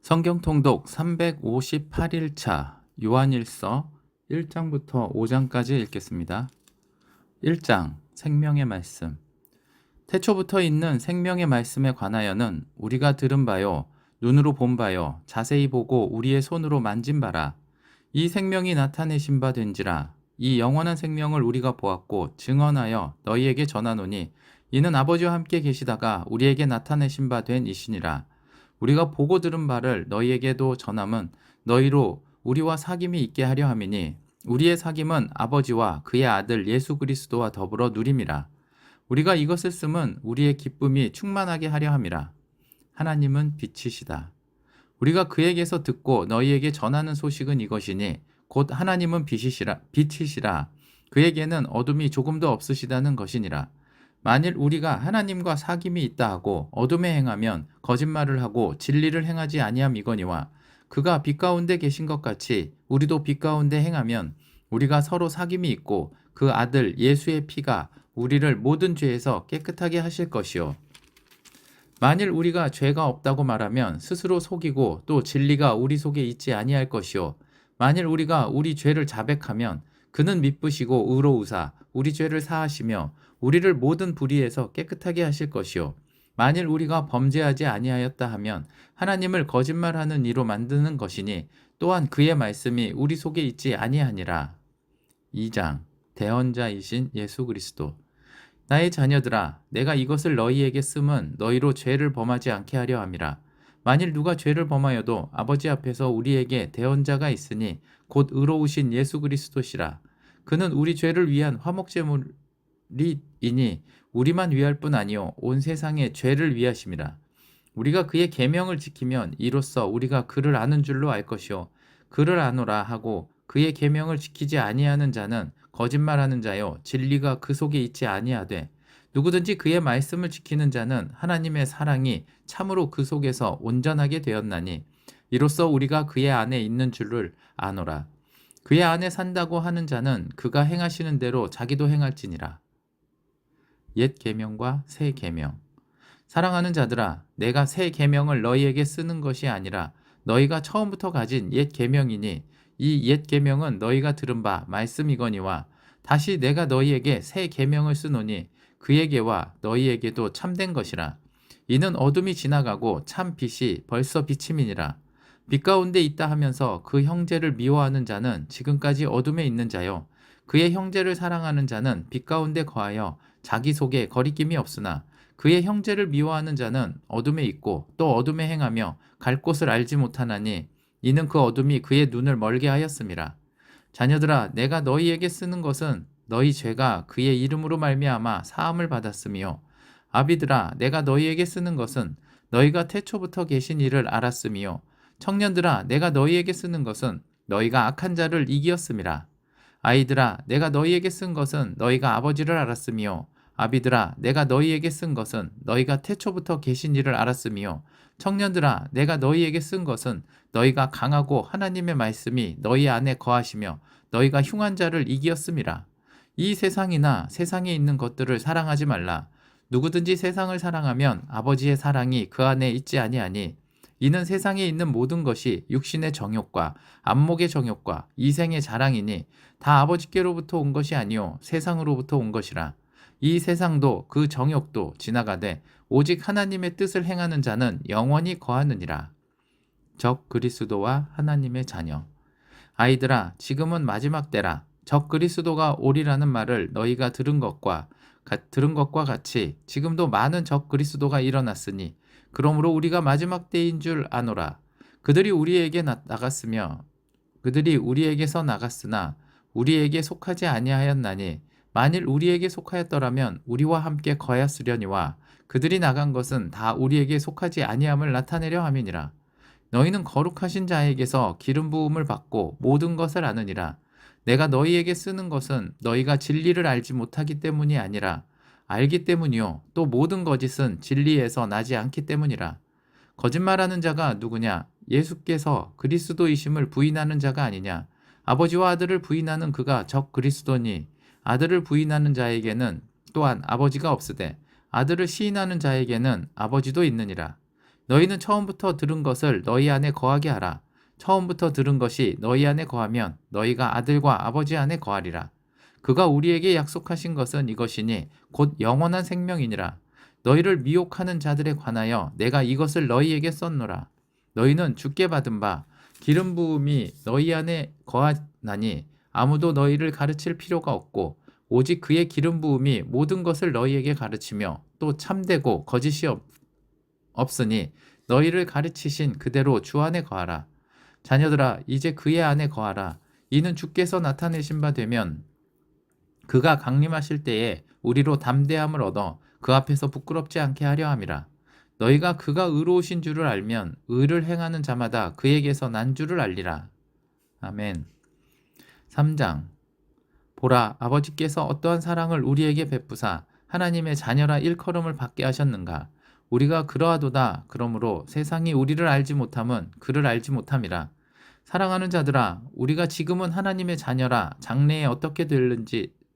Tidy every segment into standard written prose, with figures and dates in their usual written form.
성경 통독 358일차 요한일서 1장부터 5장까지 읽겠습니다. 1장 생명의 말씀. 태초부터 있는 생명의 말씀에 관하여는 우리가 들은 바요 눈으로 본 바요 자세히 보고 우리의 손으로 만진 바라. 이 생명이 나타내신 바 된지라. 이 영원한 생명을 우리가 보았고 증언하여 너희에게 전하노니 이는 아버지와 함께 계시다가 우리에게 나타내신 바 된 이시니라. 우리가 보고 들은 바를 너희에게도 전함은 너희로 우리와 사귐이 있게 하려 함이니 우리의 사귐은 아버지와 그의 아들 예수 그리스도와 더불어 누림이라. 우리가 이것을 쓰면 우리의 기쁨이 충만하게 하려 함이라. 하나님은 빛이시다. 우리가 그에게서 듣고 너희에게 전하는 소식은 이것이니 곧 하나님은 빛이시라. 그에게는 어둠이 조금도 없으시다는 것이니라. 만일 우리가 하나님과 사귐이 있다 하고 어둠에 행하면 거짓말을 하고 진리를 행하지 아니함이거니와 그가 빛 가운데 계신 것 같이 우리도 빛 가운데 행하면 우리가 서로 사귐이 있고 그 아들 예수의 피가 우리를 모든 죄에서 깨끗하게 하실 것이요. 만일 우리가 죄가 없다고 말하면 스스로 속이고 또 진리가 우리 속에 있지 아니할 것이요. 만일 우리가 우리 죄를 자백하면 그는 미쁘시고 의로우사 우리 죄를 사하시며 우리를 모든 불의에서 깨끗하게 하실 것이요. 만일 우리가 범죄하지 아니하였다 하면 하나님을 거짓말하는 이로 만드는 것이니 또한 그의 말씀이 우리 속에 있지 아니하니라. 2장 대언자이신 예수 그리스도. 나의 자녀들아, 내가 이것을 너희에게 쓰면 너희로 죄를 범하지 않게 하려 함이라. 만일 누가 죄를 범하여도 아버지 앞에서 우리에게 대언자가 있으니 곧 의로우신 예수 그리스도시라. 그는 우리 죄를 위한 화목제물이니 우리만 위할 뿐 아니요 온 세상의 죄를 위하심이라. 우리가 그의 계명을 지키면 이로써 우리가 그를 아는 줄로 알 것이요 그를 아노라 하고 그의 계명을 지키지 아니하는 자는 거짓말하는 자요 진리가 그 속에 있지 아니하되 누구든지 그의 말씀을 지키는 자는 하나님의 사랑이 참으로 그 속에서 온전하게 되었나니 이로써 우리가 그의 안에 있는 줄을 아노라. 그의 안에 산다고 하는 자는 그가 행하시는 대로 자기도 행할지니라. 옛 계명과 새 계명. 사랑하는 자들아, 내가 새 계명을 너희에게 쓰는 것이 아니라 너희가 처음부터 가진 옛 계명이니 이 옛 계명은 너희가 들은 바 말씀이거니와 다시 내가 너희에게 새 계명을 쓰노니 그에게와 너희에게도 참된 것이라. 이는 어둠이 지나가고 참 빛이 벌써 비침이니라. 빛 가운데 있다 하면서 그 형제를 미워하는 자는 지금까지 어둠에 있는 자요. 그의 형제를 사랑하는 자는 빛 가운데 거하여 자기 속에 거리낌이 없으나 그의 형제를 미워하는 자는 어둠에 있고 또 어둠에 행하며 갈 곳을 알지 못하나니 이는 그 어둠이 그의 눈을 멀게 하였음이라. 자녀들아, 내가 너희에게 쓰는 것은 너희 죄가 그의 이름으로 말미암아 사함을 받았으며 아비들아, 내가 너희에게 쓰는 것은 너희가 태초부터 계신 이를 알았으며 청년들아, 내가 너희에게 쓰는 것은 너희가 악한 자를 이기었음이라. 아이들아, 내가 너희에게 쓴 것은 너희가 아버지를 알았으며 아비들아, 내가 너희에게 쓴 것은 너희가 태초부터 계신 이를 알았으며 청년들아, 내가 너희에게 쓴 것은 너희가 강하고 하나님의 말씀이 너희 안에 거하시며 너희가 흉한 자를 이기었음이라. 이 세상이나 세상에 있는 것들을 사랑하지 말라. 누구든지 세상을 사랑하면 아버지의 사랑이 그 안에 있지 아니하니 이는 세상에 있는 모든 것이 육신의 정욕과 안목의 정욕과 이생의 자랑이니 다 아버지께로부터 온 것이 아니요 세상으로부터 온 것이라. 이 세상도 그 정욕도 지나가되 오직 하나님의 뜻을 행하는 자는 영원히 거하느니라. 적 그리스도와 하나님의 자녀. 아이들아, 지금은 마지막 때라. 적 그리스도가 오리라는 말을 너희가 들은 것과 같이 지금도 많은 적 그리스도가 일어났으니 그러므로 우리가 마지막 때인 줄 아노라. 그들이 우리에게서 나갔으나 우리에게 속하지 아니하였나니 만일 우리에게 속하였더라면 우리와 함께 거하였으려니와 그들이 나간 것은 다 우리에게 속하지 아니함을 나타내려 함이니라. 너희는 거룩하신 자에게서 기름 부음을 받고 모든 것을 아느니라. 내가 너희에게 쓰는 것은 너희가 진리를 알지 못하기 때문이 아니라 알기 때문이요 또 모든 거짓은 진리에서 나지 않기 때문이라. 거짓말하는 자가 누구냐? 예수께서 그리스도이심을 부인하는 자가 아니냐? 아버지와 아들을 부인하는 그가 적 그리스도니 아들을 부인하는 자에게는 또한 아버지가 없으되 아들을 시인하는 자에게는 아버지도 있느니라. 너희는 처음부터 들은 것을 너희 안에 거하게 하라. 처음부터 들은 것이 너희 안에 거하면 너희가 아들과 아버지 안에 거하리라. 그가 우리에게 약속하신 것은 이것이니 곧 영원한 생명이니라. 너희를 미혹하는 자들에 관하여 내가 이것을 너희에게 썼노라. 너희는 주께 받은 바 기름 부음이 너희 안에 거하나니 아무도 너희를 가르칠 필요가 없고 오직 그의 기름 부음이 모든 것을 너희에게 가르치며 또 참되고 거짓이 없으니 너희를 가르치신 그대로 주 안에 거하라. 자녀들아 이제 그의 안에 거하라. 이는 주께서 나타내신 바 되면 그가 강림하실 때에 우리로 담대함을 얻어 그 앞에서 부끄럽지 않게 하려 함이라. 너희가 그가 의로우신 줄을 알면 의를 행하는 자마다 그에게서 난 줄을 알리라. 아멘. 3장. 보라, 아버지께서 어떠한 사랑을 우리에게 베푸사 하나님의 자녀라 일컬음을 받게 하셨는가. 우리가 그러하도다. 그러므로 세상이 우리를 알지 못함은 그를 알지 못함이라. 사랑하는 자들아, 우리가 지금은 하나님의 자녀라 장래에 어떻게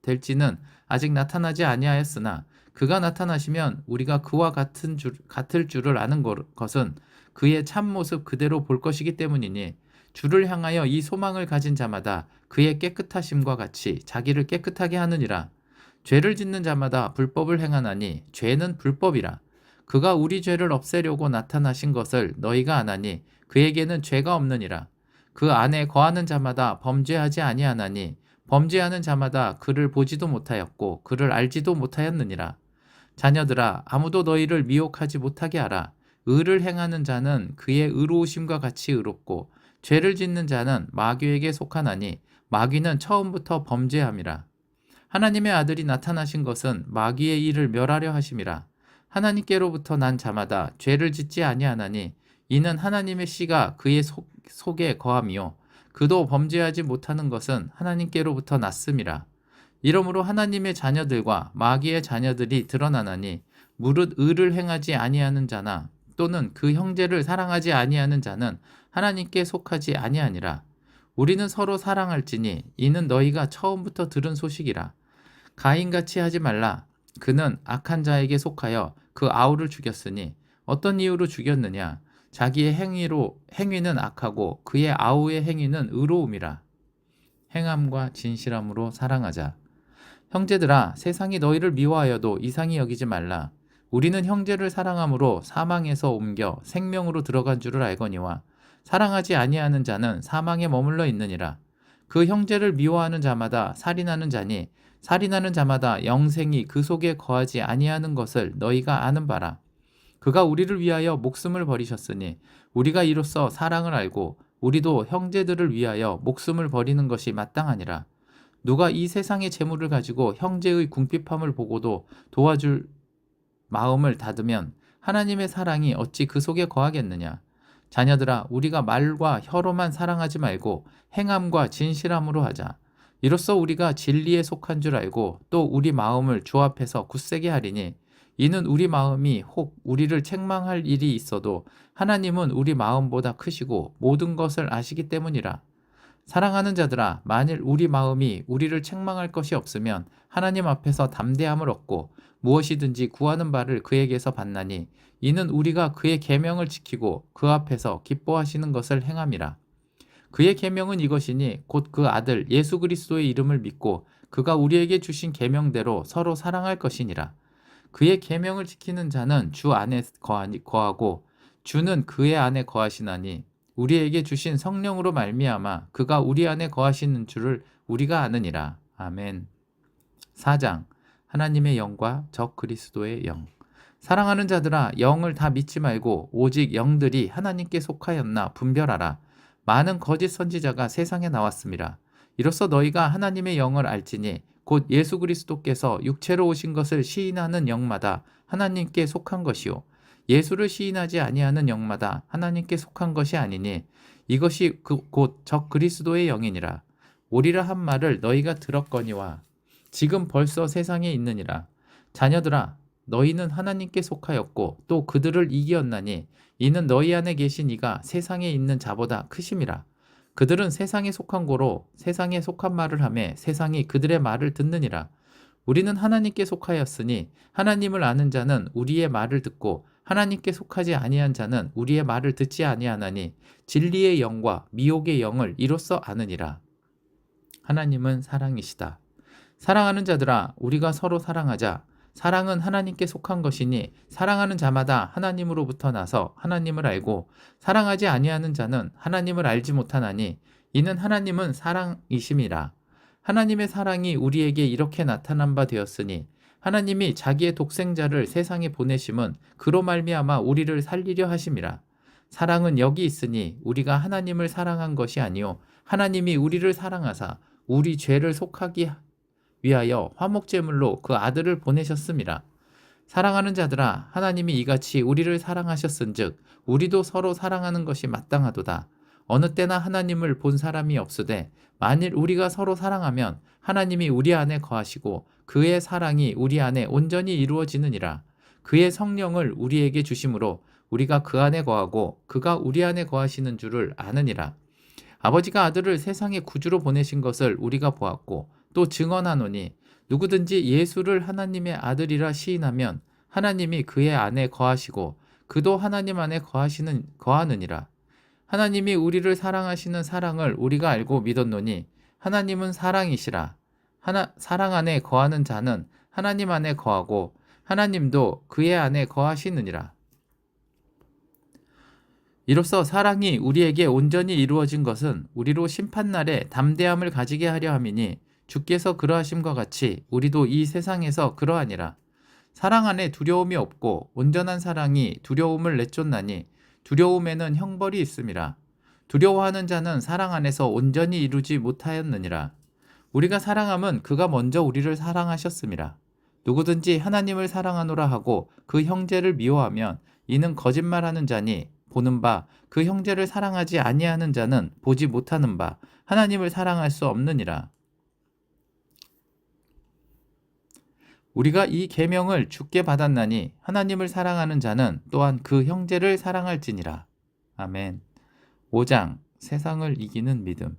될지는 아직 나타나지 아니하였으나 그가 나타나시면 우리가 그와 같을 줄을 아는 것은 그의 참모습 그대로 볼 것이기 때문이니 주를 향하여 이 소망을 가진 자마다 그의 깨끗하심과 같이 자기를 깨끗하게 하느니라. 죄를 짓는 자마다 불법을 행하나니 죄는 불법이라. 그가 우리 죄를 없애려고 나타나신 것을 너희가 아나니 그에게는 죄가 없느니라. 그 안에 거하는 자마다 범죄하지 아니하나니 범죄하는 자마다 그를 보지도 못하였고 그를 알지도 못하였느니라. 자녀들아 아무도 너희를 미혹하지 못하게 하라. 의를 행하는 자는 그의 의로우심과 같이 의롭고 죄를 짓는 자는 마귀에게 속하나니 마귀는 처음부터 범죄함이라. 하나님의 아들이 나타나신 것은 마귀의 일을 멸하려 하심이라. 하나님께로부터 난 자마다 죄를 짓지 아니하나니 이는 하나님의 씨가 그의 속에 거함이요 그도 범죄하지 못하는 것은 하나님께로부터 났음이라. 이러므로 하나님의 자녀들과 마귀의 자녀들이 드러나나니 무릇 의를 행하지 아니하는 자나 또는 그 형제를 사랑하지 아니하는 자는 하나님께 속하지 아니하니라. 우리는 서로 사랑할지니 이는 너희가 처음부터 들은 소식이라. 가인같이 하지 말라. 그는 악한 자에게 속하여 그 아우를 죽였으니 어떤 이유로 죽였느냐. 자기의 행위는 악하고 그의 아우의 행위는 의로움이라. 행함과 진실함으로 사랑하자. 형제들아 세상이 너희를 미워하여도 이상히 여기지 말라. 우리는 형제를 사랑함으로 사망에서 옮겨 생명으로 들어간 줄을 알거니와 사랑하지 아니하는 자는 사망에 머물러 있느니라. 그 형제를 미워하는 자마다 살인하는 자니 살인하는 자마다 영생이 그 속에 거하지 아니하는 것을 너희가 아는 바라. 그가 우리를 위하여 목숨을 버리셨으니 우리가 이로써 사랑을 알고 우리도 형제들을 위하여 목숨을 버리는 것이 마땅하니라. 누가 이 세상의 재물을 가지고 형제의 궁핍함을 보고도 도와줄 마음을 닫으면 하나님의 사랑이 어찌 그 속에 거하겠느냐. 자녀들아 우리가 말과 혀로만 사랑하지 말고 행함과 진실함으로 하자. 이로써 우리가 진리에 속한 줄 알고 또 우리 마음을 주 앞에서 굳세게 하리니 이는 우리 마음이 혹 우리를 책망할 일이 있어도 하나님은 우리 마음보다 크시고 모든 것을 아시기 때문이라. 사랑하는 자들아 만일 우리 마음이 우리를 책망할 것이 없으면 하나님 앞에서 담대함을 얻고 무엇이든지 구하는 바를 그에게서 받나니 이는 우리가 그의 계명을 지키고 그 앞에서 기뻐하시는 것을 행함이라. 그의 계명은 이것이니 곧 그 아들 예수 그리스도의 이름을 믿고 그가 우리에게 주신 계명대로 서로 사랑할 것이니라. 그의 계명을 지키는 자는 주 안에 거하고 주는 그의 안에 거하시나니 우리에게 주신 성령으로 말미암아 그가 우리 안에 거하시는 줄을 우리가 아느니라. 아멘. 4장. 하나님의 영과 적 그리스도의 영. 사랑하는 자들아 영을 다 믿지 말고 오직 영들이 하나님께 속하였나 분별하라. 많은 거짓 선지자가 세상에 나왔습니다. 이로써 너희가 하나님의 영을 알지니 곧 예수 그리스도께서 육체로 오신 것을 시인하는 영마다 하나님께 속한 것이요 예수를 시인하지 아니하는 영마다 하나님께 속한 것이 아니니 이것이 곧 적 그리스도의 영이니라. 오리라 한 말을 너희가 들었거니와 지금 벌써 세상에 있느니라. 자녀들아 너희는 하나님께 속하였고 또 그들을 이기었나니 이는 너희 안에 계신 이가 세상에 있는 자보다 크심이라. 그들은 세상에 속한 고로 세상에 속한 말을 하며 세상이 그들의 말을 듣느니라. 우리는 하나님께 속하였으니 하나님을 아는 자는 우리의 말을 듣고 하나님께 속하지 아니한 자는 우리의 말을 듣지 아니하나니 진리의 영과 미혹의 영을 이로써 아느니라. 하나님은 사랑이시다. 사랑하는 자들아, 우리가 서로 사랑하자. 사랑은 하나님께 속한 것이니 사랑하는 자마다 하나님으로부터 나서 하나님을 알고 사랑하지 아니하는 자는 하나님을 알지 못하나니 이는 하나님은 사랑이심이라. 하나님의 사랑이 우리에게 이렇게 나타난 바 되었으니 하나님이 자기의 독생자를 세상에 보내심은 그로 말미암아 우리를 살리려 하심이라. 사랑은 여기 있으니 우리가 하나님을 사랑한 것이 아니요 하나님이 우리를 사랑하사 우리 죄를 속하기 위하여 화목제물로 그 아들을 보내셨음이라. 사랑하는 자들아, 하나님이 이같이 우리를 사랑하셨은즉 우리도 서로 사랑하는 것이 마땅하도다. 어느 때나 하나님을 본 사람이 없으되 만일 우리가 서로 사랑하면 하나님이 우리 안에 거하시고 그의 사랑이 우리 안에 온전히 이루어지느니라. 그의 성령을 우리에게 주심으로 우리가 그 안에 거하고 그가 우리 안에 거하시는 줄을 아느니라. 아버지가 아들을 세상의 구주로 보내신 것을 우리가 보았고 또 증언하노니 누구든지 예수를 하나님의 아들이라 시인하면 하나님이 그의 안에 거하시고 그도 하나님 안에 거하느니라. 하나님이 우리를 사랑하시는 사랑을 우리가 알고 믿었노니 하나님은 사랑이시라. 사랑 안에 거하는 자는 하나님 안에 거하고 하나님도 그의 안에 거하시느니라. 이로써 사랑이 우리에게 온전히 이루어진 것은 우리로 심판날에 담대함을 가지게 하려 함이니 주께서 그러하심과 같이 우리도 이 세상에서 그러하니라. 사랑 안에 두려움이 없고 온전한 사랑이 두려움을 내쫓나니 두려움에는 형벌이 있음이라. 두려워하는 자는 사랑 안에서 온전히 이루지 못하였느니라. 우리가 사랑함은 그가 먼저 우리를 사랑하셨음이라. 누구든지 하나님을 사랑하노라 하고 그 형제를 미워하면 이는 거짓말하는 자니 보는 바 그 형제를 사랑하지 아니하는 자는 보지 못하는 바 하나님을 사랑할 수 없느니라. 우리가 이 계명을 주께 받았나니 하나님을 사랑하는 자는 또한 그 형제를 사랑할지니라. 아멘. 5장 세상을 이기는 믿음.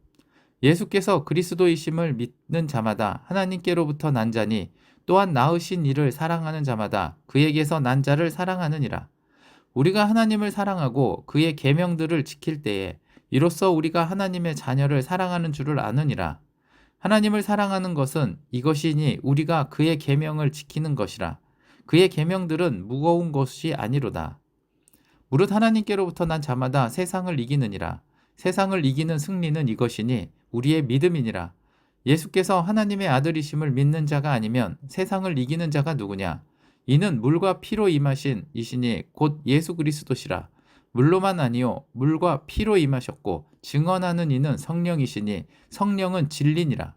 예수께서 그리스도이심을 믿는 자마다 하나님께로부터 난 자니 또한 낳으신 이를 사랑하는 자마다 그에게서 난 자를 사랑하느니라. 우리가 하나님을 사랑하고 그의 계명들을 지킬 때에 이로써 우리가 하나님의 자녀를 사랑하는 줄을 아느니라. 하나님을 사랑하는 것은 이것이니 우리가 그의 계명을 지키는 것이라. 그의 계명들은 무거운 것이 아니로다. 무릇 하나님께로부터 난 자마다 세상을 이기느니라. 세상을 이기는 승리는 이것이니 우리의 믿음이니라. 예수께서 하나님의 아들이심을 믿는 자가 아니면 세상을 이기는 자가 누구냐? 이는 물과 피로 임하신 이시니 곧 예수 그리스도시라. 물로만 아니요 물과 피로 임하셨고 증언하는 이는 성령이시니 성령은 진리니라.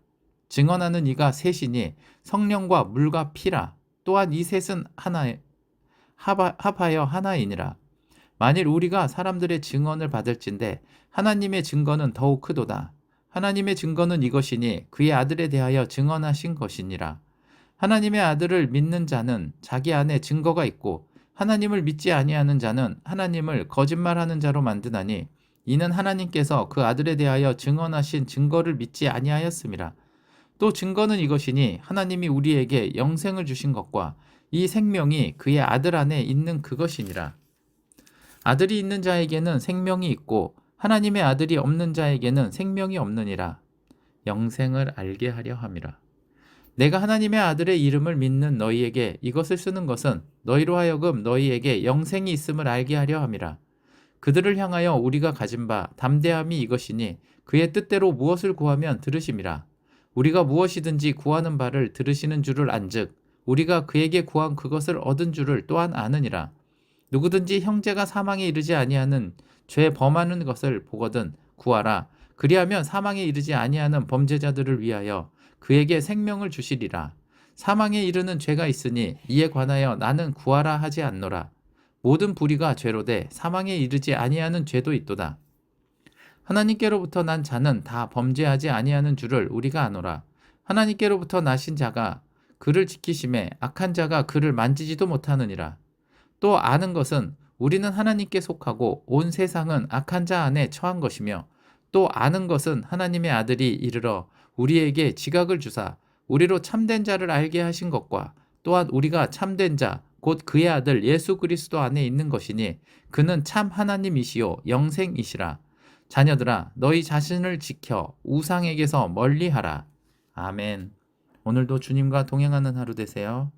증언하는 이가 셋이니 성령과 물과 피라. 또한 이 셋은 합하여 하나이니라. 만일 우리가 사람들의 증언을 받을진대 하나님의 증거는 더욱 크도다. 하나님의 증거는 이것이니 그의 아들에 대하여 증언하신 것이니라. 하나님의 아들을 믿는 자는 자기 안에 증거가 있고 하나님을 믿지 아니하는 자는 하나님을 거짓말하는 자로 만드나니 이는 하나님께서 그 아들에 대하여 증언하신 증거를 믿지 아니하였음이라. 또 증거는 이것이니 하나님이 우리에게 영생을 주신 것과 이 생명이 그의 아들 안에 있는 그것이니라. 아들이 있는 자에게는 생명이 있고 하나님의 아들이 없는 자에게는 생명이 없느니라. 영생을 알게 하려 함이라. 내가 하나님의 아들의 이름을 믿는 너희에게 이것을 쓰는 것은 너희로 하여금 너희에게 영생이 있음을 알게 하려 함이라. 그들을 향하여 우리가 가진 바 담대함이 이것이니 그의 뜻대로 무엇을 구하면 들으심이라. 우리가 무엇이든지 구하는 바를 들으시는 줄을 안즉 우리가 그에게 구한 그것을 얻은 줄을 또한 아느니라. 누구든지 형제가 사망에 이르지 아니하는 죄 범하는 것을 보거든 구하라. 그리하면 사망에 이르지 아니하는 범죄자들을 위하여 그에게 생명을 주시리라. 사망에 이르는 죄가 있으니 이에 관하여 나는 구하라 하지 않노라. 모든 불의가 죄로되 사망에 이르지 아니하는 죄도 있도다. 하나님께로부터 난 자는 다 범죄하지 아니하는 줄을 우리가 아노라. 하나님께로부터 나신 자가 그를 지키심에 악한 자가 그를 만지지도 못하느니라. 또 아는 것은 우리는 하나님께 속하고 온 세상은 악한 자 안에 처한 것이며 또 아는 것은 하나님의 아들이 이르러 우리에게 지각을 주사 우리로 참된 자를 알게 하신 것과 또한 우리가 참된 자 곧 그의 아들 예수 그리스도 안에 있는 것이니 그는 참 하나님이시요 영생이시라. 자녀들아 너희 자신을 지켜 우상에게서 멀리하라. 아멘. 오늘도 주님과 동행하는 하루 되세요.